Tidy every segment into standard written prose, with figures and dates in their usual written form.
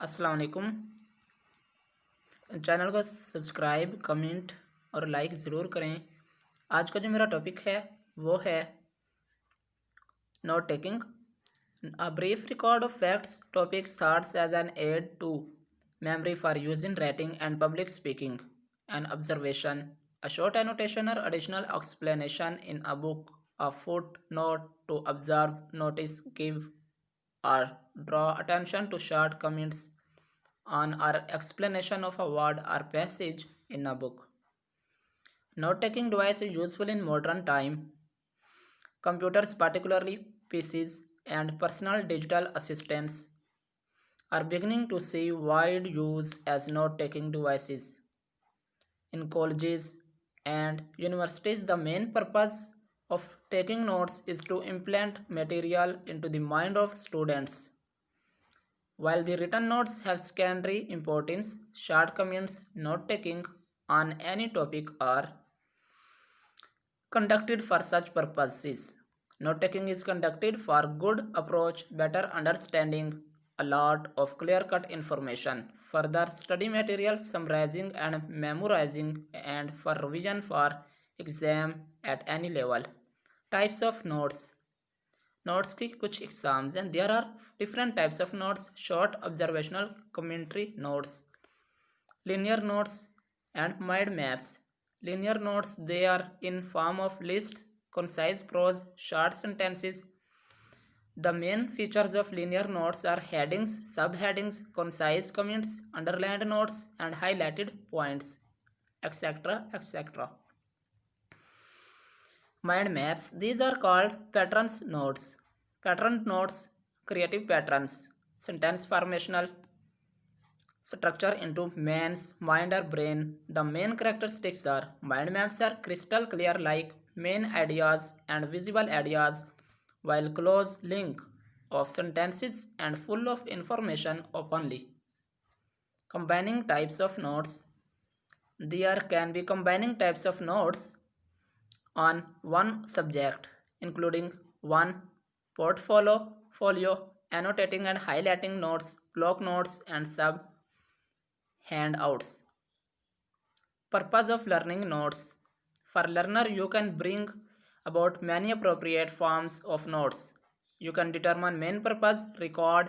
अस्सलाम वालेकुम। चैनल को सब्सक्राइब, कमेंट और लाइक ज़रूर करें। आज का जो मेरा टॉपिक है वो है note taking. A brief record of facts topic starts as an aid to memory for use in writing and public speaking. An observation, a short annotation or additional explanation in a book, a footnote to observe, notice, give, or draw attention to short comments on or explanation of a word or passage in a book. Note taking device is useful in modern time. Computers, particularly PCs and personal digital assistants, are beginning to see wide use as note taking devices. In colleges and universities, the main purpose of taking notes is to implant material into the mind of students. While the written notes have secondary importance, short comments, note taking on any topic are conducted for such purposes. Note taking is conducted for good approach, better understanding, a lot of clear-cut information, further study material summarizing and memorizing, and for revision for exam at any level. Types of notes. Notes की कुछ exams हैं. There are different types of notes. Short observational commentary notes, linear notes, and mind maps. Linear notes, they are in form of lists, concise prose, short sentences. The main features of linear notes are headings, subheadings, concise comments, underlined notes, and highlighted points, etc. etc. Mind maps, these are called patterns notes. Pattern notes, creative patterns, sentence formational structure into man's mind or brain. The main characteristics are mind maps are crystal clear like main ideas and visible ideas, while close link of sentences and full of information openly. Combining types of notes. There can be combining types of notes on one subject, including one portfolio, annotating and highlighting notes, block notes, and sub handouts. Purpose of learning notes. For learner, you can bring about many appropriate forms of notes. You can determine main purpose, record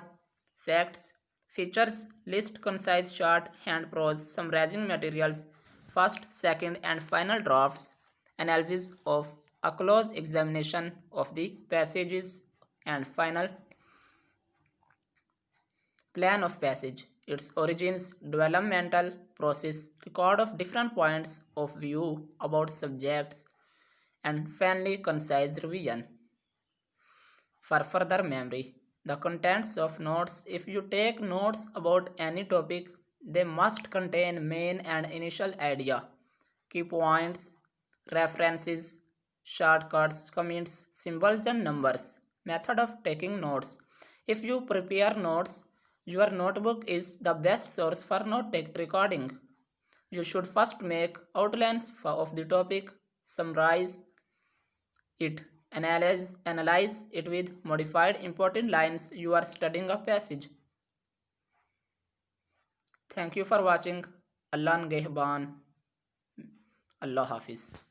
facts, features, list concise short hand prose, summarizing materials, first, second, and final drafts, analysis of a close examination of the passages, and final plan of passage, its origins, developmental process, record of different points of view about subjects, and finally concise revision. For further memory, the contents of notes. If you take notes about any topic, they must contain main and initial idea, key points, references, shortcuts, comments, symbols, and numbers. Method of taking notes. If you prepare notes, your notebook is the best source for note recording. You should first make outlines of the topic, summarize it, analyze it with modified important lines. You are studying a passage. Thank you for watching. Allah Nigehban. Allah Hafiz.